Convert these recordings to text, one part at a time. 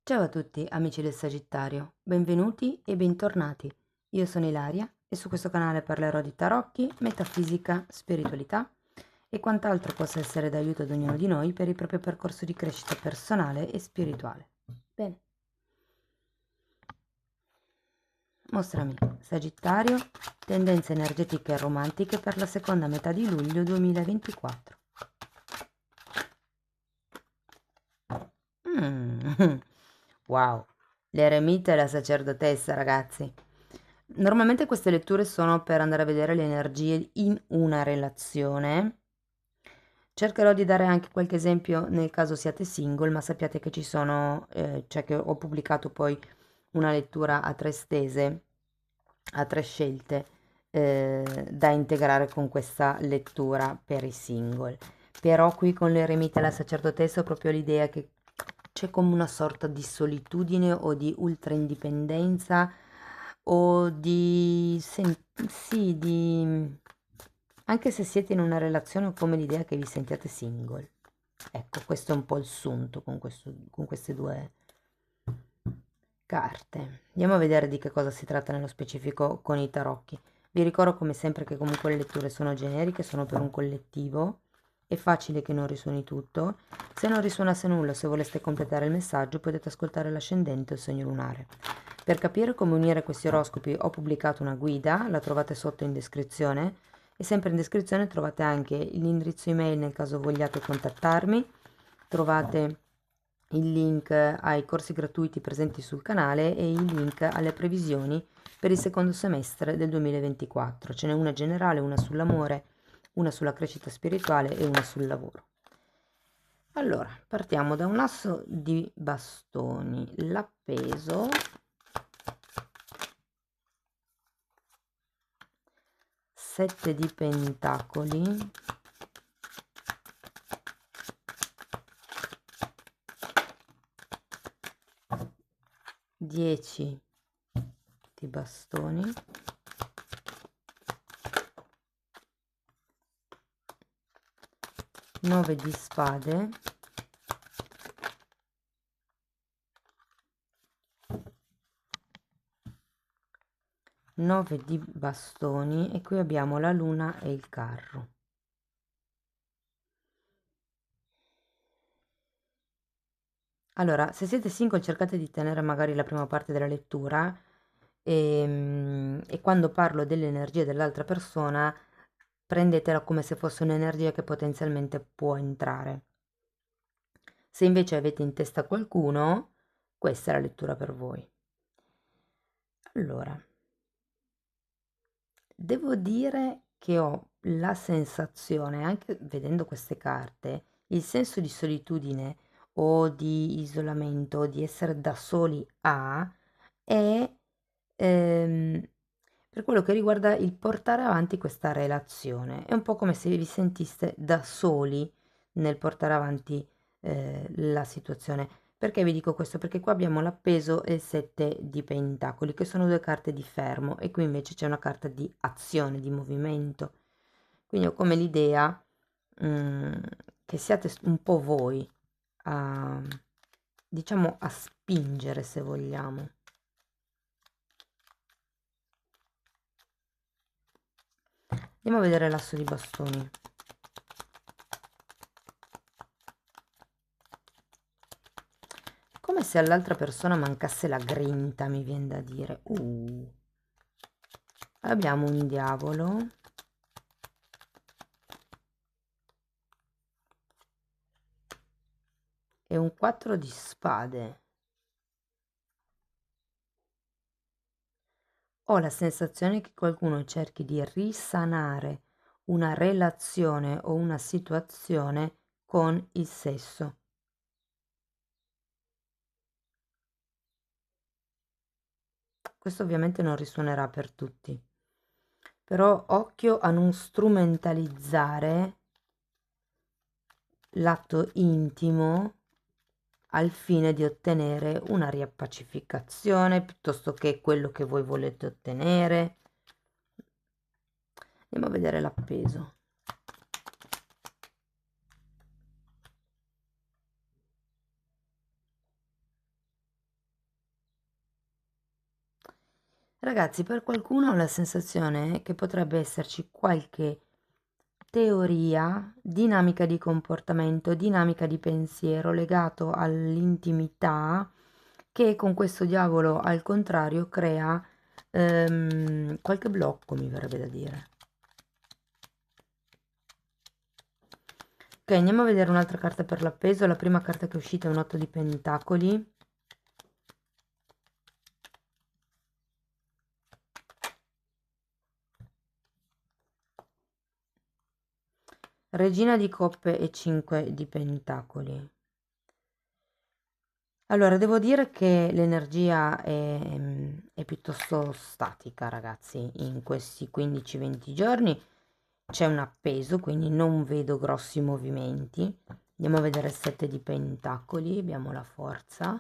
Ciao a tutti amici del Sagittario, benvenuti e bentornati. Io sono Ilaria e su questo canale parlerò di tarocchi, metafisica, spiritualità e quant'altro possa essere d'aiuto ad ognuno di noi per il proprio percorso di crescita personale e spirituale. Bene, mostrami Sagittario, tendenze energetiche e romantiche per la seconda metà di luglio 2024. Wow, l'eremita e la sacerdotessa, ragazzi. Normalmente queste letture sono per andare a vedere le energie in una relazione. Cercherò di dare anche qualche esempio nel caso siate single, ma sappiate che ci sono, cioè che ho pubblicato poi una lettura a tre stese, a tre scelte, da integrare con questa lettura per i single. Però qui con l'eremita e la sacerdotessa ho proprio l'idea che c'è come una sorta di solitudine o di ultra indipendenza o di sì, di anche se siete in una relazione ho come l'idea che vi sentiate single. Ecco, questo è un po' il sunto con queste due carte. Andiamo a vedere di che cosa si tratta nello specifico con i tarocchi. Vi ricordo come sempre che comunque le letture sono generiche, sono per un collettivo. È facile che non risuoni tutto. Se non risuonasse nulla, se voleste completare il messaggio, potete ascoltare l'ascendente o il segno lunare. Per capire come unire questi oroscopi ho pubblicato una guida, la trovate sotto in descrizione e sempre in descrizione trovate anche l'indirizzo email nel caso vogliate contattarmi, trovate il link ai corsi gratuiti presenti sul canale e il link alle previsioni per il secondo semestre del 2024. Ce n'è una generale, una sull'amore, una sulla crescita spirituale e una sul lavoro. Allora, partiamo da un asso di bastoni, l'appeso, 7 di pentacoli, 10 di bastoni, 9 di spade, 9 di bastoni e qui abbiamo la luna e il carro. Allora, se siete single cercate di tenere magari la prima parte della lettura e quando parlo delle energie dell'altra persona prendetela come se fosse un'energia che potenzialmente può entrare. Se invece avete in testa qualcuno, questa è la lettura per voi. Allora, devo dire che ho la sensazione, anche vedendo queste carte, il senso di solitudine o di isolamento o di essere da soli è ehm, per quello che riguarda il portare avanti questa relazione. È un po' come se vi sentiste da soli nel portare avanti la situazione. Perché vi dico questo? Perché qua abbiamo l'appeso e il 7 di pentacoli, che sono due carte di fermo, e qui invece c'è una carta di azione, di movimento. Quindi ho come l'idea mm, che siate un po' voi a, diciamo, a spingere, se vogliamo. Andiamo a vedere l'asso di bastoni. Come se all'altra persona mancasse la grinta, mi viene da dire. Abbiamo un diavolo e un 4 di spade. Ho la sensazione che qualcuno cerchi di risanare una relazione o una situazione con il sesso. Questo ovviamente non risuonerà per tutti, però occhio a non strumentalizzare l'atto intimo al fine di ottenere una riappacificazione piuttosto che quello che voi volete ottenere. Andiamo a vedere l'appeso. Ragazzi, per qualcuno ho la sensazione che potrebbe esserci qualche teoria, dinamica di comportamento, dinamica di pensiero legato all'intimità che con questo diavolo al contrario crea qualche blocco, mi verrebbe da dire. Ok, andiamo a vedere un'altra carta per l'appeso. La prima carta che è uscita è un 8 di pentacoli. Regina di coppe e 5 di pentacoli. Allora, devo dire che l'energia è piuttosto statica, ragazzi, in questi 15-20 giorni c'è un appeso, quindi non vedo grossi movimenti. Andiamo a vedere il 7 di pentacoli, abbiamo la forza.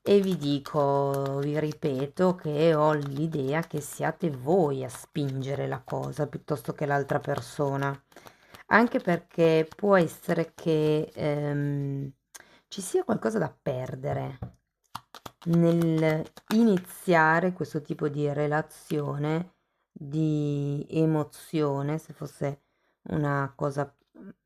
E vi dico, vi ripeto che ho l'idea che siate voi a spingere la cosa piuttosto che l'altra persona, anche perché può essere che ci sia qualcosa da perdere nel iniziare questo tipo di relazione, di emozione, se fosse una cosa,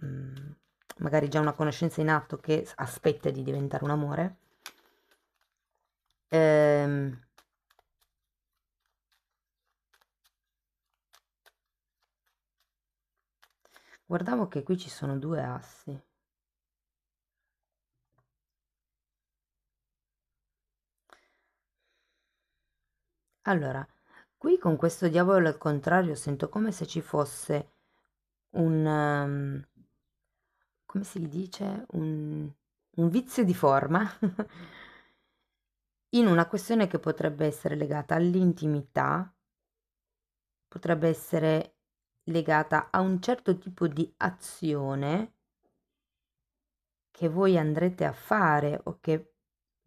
mm, magari già una conoscenza in atto che aspetta di diventare un amore. Ehm, Guardavo che qui ci sono due assi. Allora, qui con questo diavolo al contrario sento come se ci fosse un, come si dice, un vizio di forma in una questione che potrebbe essere legata all'intimità, potrebbe essere legata a un certo tipo di azione che voi andrete a fare o che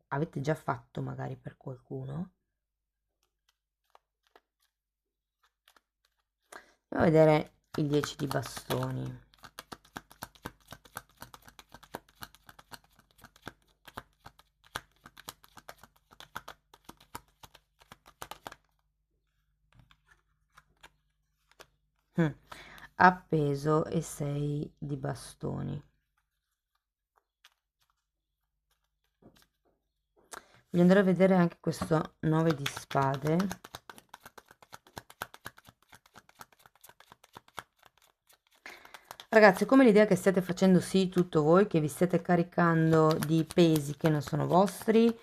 avete già fatto magari per qualcuno. Andiamo a vedere il 10 di bastoni. Mm. Appeso e 6 di bastoni. Voglio andare a vedere anche questo 9 di spade. Ragazzi, come l'idea che stiate facendo sì tutto voi, che vi stiate caricando di pesi che non sono vostri,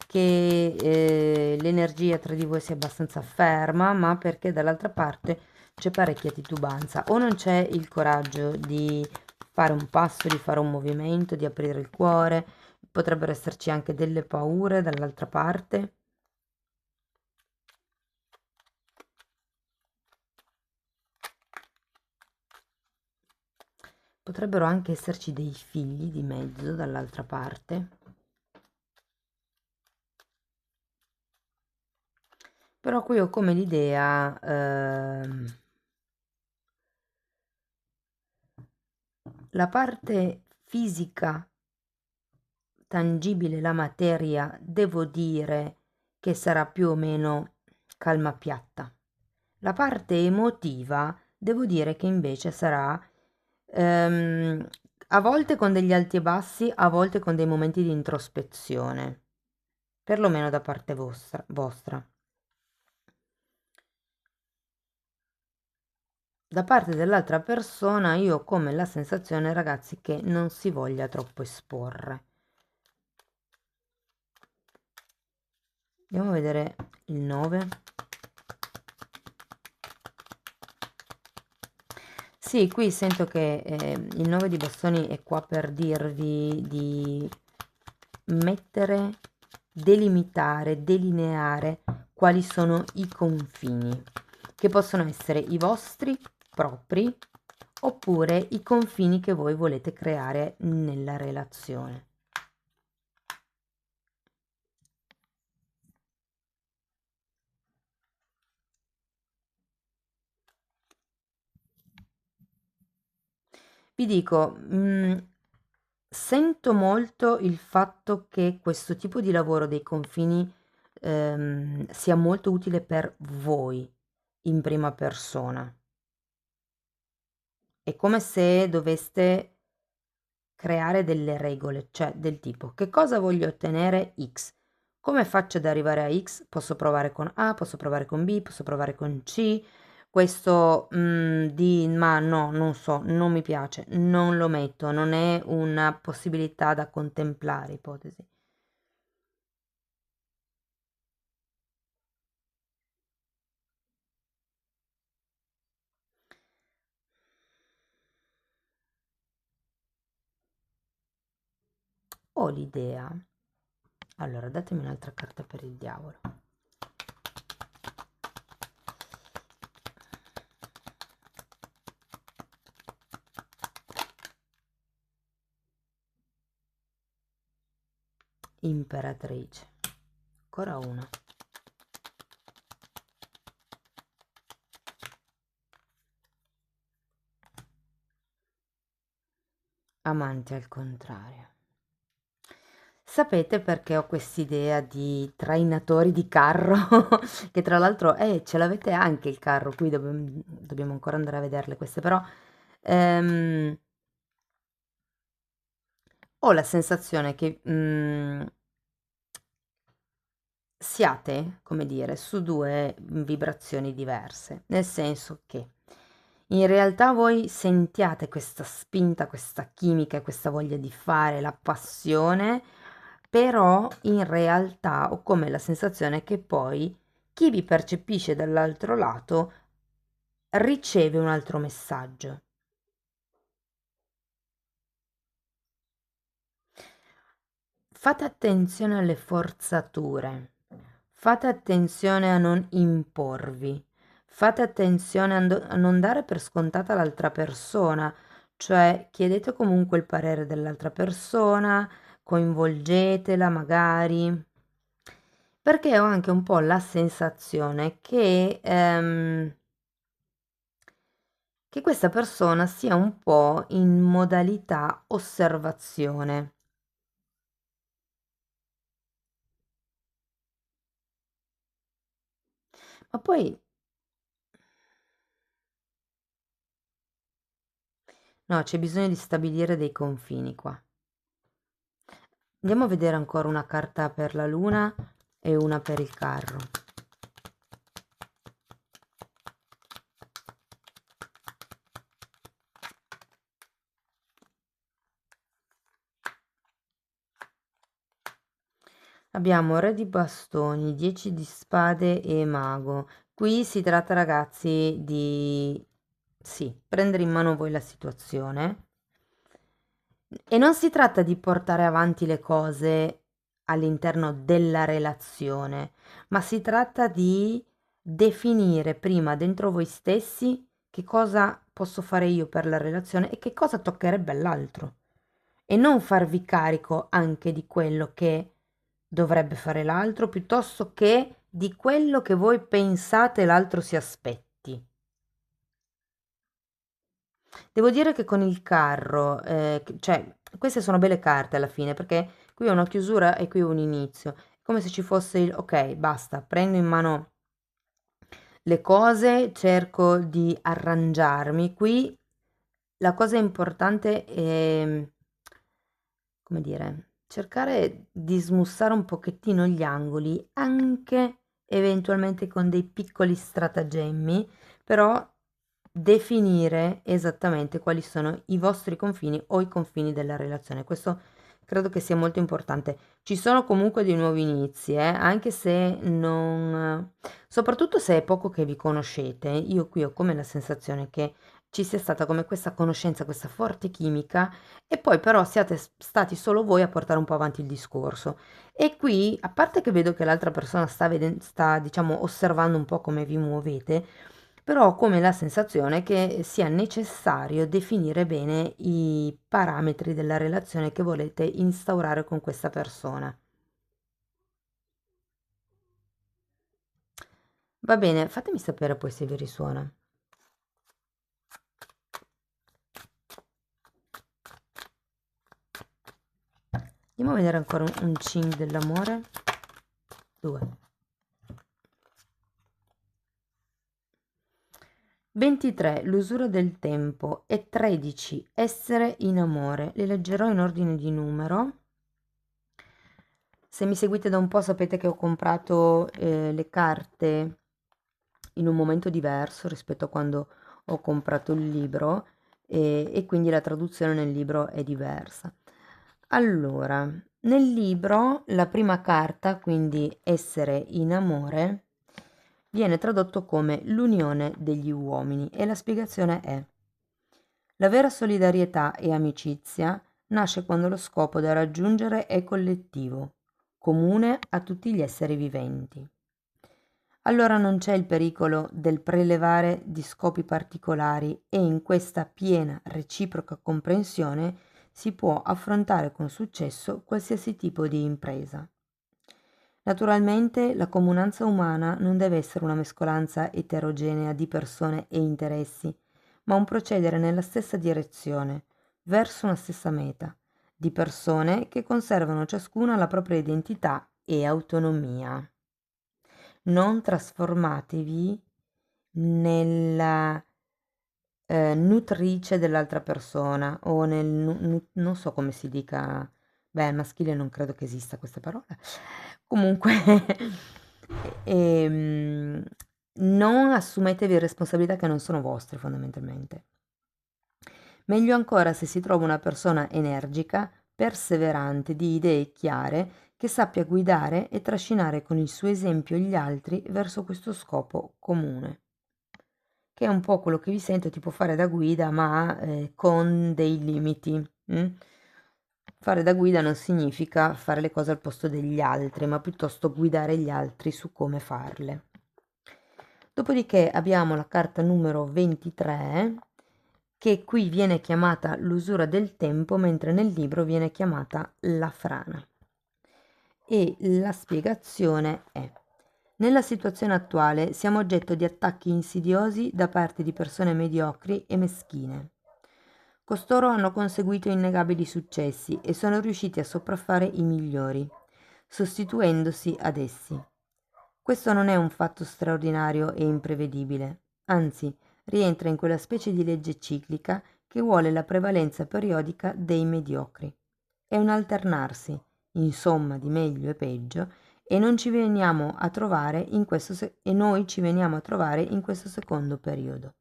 che l'energia tra di voi sia abbastanza ferma, ma perché dall'altra parte c'è parecchia titubanza, o non c'è il coraggio di fare un passo, di fare un movimento, di aprire il cuore, potrebbero esserci anche delle paure dall'altra parte. Potrebbero anche esserci dei figli di mezzo dall'altra parte. Però qui ho come l'idea, la parte fisica, tangibile, la materia, devo dire che sarà più o meno calma piatta. La parte emotiva, devo dire che invece sarà ehm, a volte con degli alti e bassi, a volte con dei momenti di introspezione, perlomeno da parte vostra. Da parte dell'altra persona io ho come la sensazione, ragazzi, che non si voglia troppo esporre. Andiamo a vedere il 9. Sì, qui sento che il 9 di bastoni è qua per dirvi di mettere, delimitare, delineare quali sono i confini, che possono essere i vostri propri oppure i confini che voi volete creare nella relazione. Vi dico, sento molto il fatto che questo tipo di lavoro dei confini sia molto utile per voi in prima persona. È come se doveste creare delle regole, cioè del tipo: che cosa voglio ottenere? X. Come faccio ad arrivare a X? Posso provare con A, posso provare con B, posso provare con C. Questo D, ma no, non so, non mi piace, non lo metto, non è una possibilità da contemplare, ipotesi. Ho l'idea. Allora, datemi un'altra carta per il diavolo. Imperatrice. Ancora una. Amante al contrario. Sapete perché ho quest'idea di trainatori di carro? Che tra l'altro, ce l'avete anche il carro, qui dobbiamo ancora andare a vederle queste, però ehm, ho la sensazione che siate, come dire, su due vibrazioni diverse, nel senso che in realtà voi sentiate questa spinta, questa chimica, questa voglia di fare, la passione, però in realtà ho come la sensazione che poi chi vi percepisce dall'altro lato riceve un altro messaggio. Fate attenzione alle forzature, fate attenzione a non imporvi, fate attenzione a non dare per scontata l'altra persona, cioè chiedete comunque il parere dell'altra persona, coinvolgetela magari, perché ho anche un po' la sensazione che questa persona sia un po' in modalità osservazione. Ma poi no, c'è bisogno di stabilire dei confini qua. Andiamo a vedere ancora una carta per la luna e una per il carro. Abbiamo re di bastoni, 10 di spade e mago. Qui si tratta, ragazzi, di sì, prendere in mano voi la situazione. E non si tratta di portare avanti le cose all'interno della relazione, ma si tratta di definire prima dentro voi stessi che cosa posso fare io per la relazione e che cosa toccherebbe all'altro. E non farvi carico anche di quello che dovrebbe fare l'altro, piuttosto che di quello che voi pensate l'altro si aspetti. Devo dire che con il carro, cioè, queste sono belle carte alla fine, perché qui è una chiusura e qui è un inizio. È come se ci fosse il, ok, basta, prendo in mano le cose, cerco di arrangiarmi. Qui la cosa importante è, come dire, cercare di smussare un pochettino gli angoli, anche eventualmente con dei piccoli stratagemmi, però definire esattamente quali sono i vostri confini o i confini della relazione. Questo credo che sia molto importante. Ci sono comunque dei nuovi inizi, anche se non, soprattutto se è poco che vi conoscete. Io qui ho come la sensazione che ci sia stata come questa conoscenza, questa forte chimica e poi però siate stati solo voi a portare un po' avanti il discorso. E qui, a parte che vedo che l'altra persona sta, diciamo, osservando un po' come vi muovete, però ho come la sensazione che sia necessario definire bene i parametri della relazione che volete instaurare con questa persona. Va bene, fatemi sapere poi se vi risuona. Andiamo a vedere ancora un ching dell'amore. 2. 23, l'usura del tempo, e 13, essere in amore. Li leggerò in ordine di numero. Se mi seguite da un po' sapete che ho comprato le carte in un momento diverso rispetto a quando ho comprato il libro, e quindi la traduzione nel libro è diversa. Allora, nel libro la prima carta, quindi essere in amore, viene tradotto come l'unione degli uomini, e la spiegazione è: la vera solidarietà e amicizia nasce quando lo scopo da raggiungere è collettivo, comune a tutti gli esseri viventi. Allora non c'è il pericolo del prelevare di scopi particolari, e in questa piena reciproca comprensione si può affrontare con successo qualsiasi tipo di impresa. Naturalmente la comunanza umana non deve essere una mescolanza eterogenea di persone e interessi, ma un procedere nella stessa direzione, verso una stessa meta, di persone che conservano ciascuna la propria identità e autonomia. Non trasformatevi nella nutrice dell'altra persona, o non so come si dica, beh, al maschile non credo che esista questa parola. Comunque, ehm, non assumetevi responsabilità che non sono vostre, fondamentalmente. Meglio ancora se si trova una persona energica, perseverante, di idee chiare, che sappia guidare e trascinare con il suo esempio gli altri verso questo scopo comune. Che è un po' quello che vi sento tipo fare da guida, ma con dei limiti. Fare da guida non significa fare le cose al posto degli altri, ma piuttosto guidare gli altri su come farle. Dopodiché abbiamo la carta numero 23, che qui viene chiamata l'usura del tempo, mentre nel libro viene chiamata la frana. E la spiegazione è: nella situazione attuale siamo oggetto di attacchi insidiosi da parte di persone mediocri e meschine. Costoro hanno conseguito innegabili successi e sono riusciti a sopraffare i migliori, sostituendosi ad essi. Questo non è un fatto straordinario e imprevedibile, anzi rientra in quella specie di legge ciclica che vuole la prevalenza periodica dei mediocri. È un alternarsi, insomma, di meglio e peggio, e non ci veniamo a trovare in questo e noi ci veniamo a trovare in questo secondo periodo.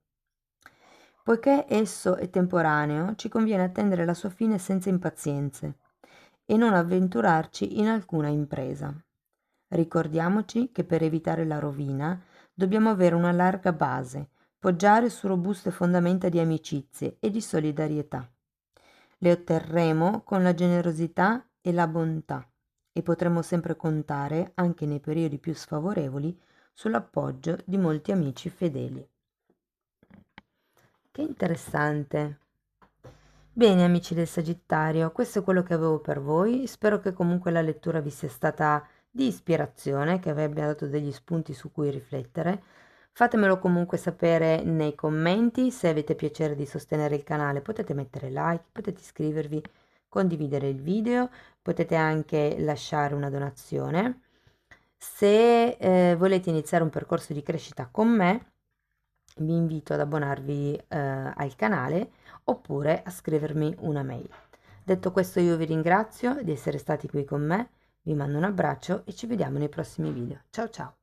Poiché esso è temporaneo, ci conviene attendere la sua fine senza impazienze e non avventurarci in alcuna impresa. Ricordiamoci che per evitare la rovina dobbiamo avere una larga base, poggiare su robuste fondamenta di amicizie e di solidarietà. Le otterremo con la generosità e la bontà, e potremo sempre contare, anche nei periodi più sfavorevoli, sull'appoggio di molti amici fedeli. Che interessante. Bene, amici del Sagittario, questo è quello che avevo per voi. Spero che comunque la lettura vi sia stata di ispirazione, che vi abbia dato degli spunti su cui riflettere. Fatemelo comunque sapere nei commenti. Se avete piacere di sostenere il canale potete mettere like, potete iscrivervi, condividere il video, potete anche lasciare una donazione. Se volete iniziare un percorso di crescita con me, vi invito ad abbonarvi al canale, oppure a scrivermi una mail. Detto questo, io vi ringrazio di essere stati qui con me, vi mando un abbraccio e ci vediamo nei prossimi video. Ciao ciao!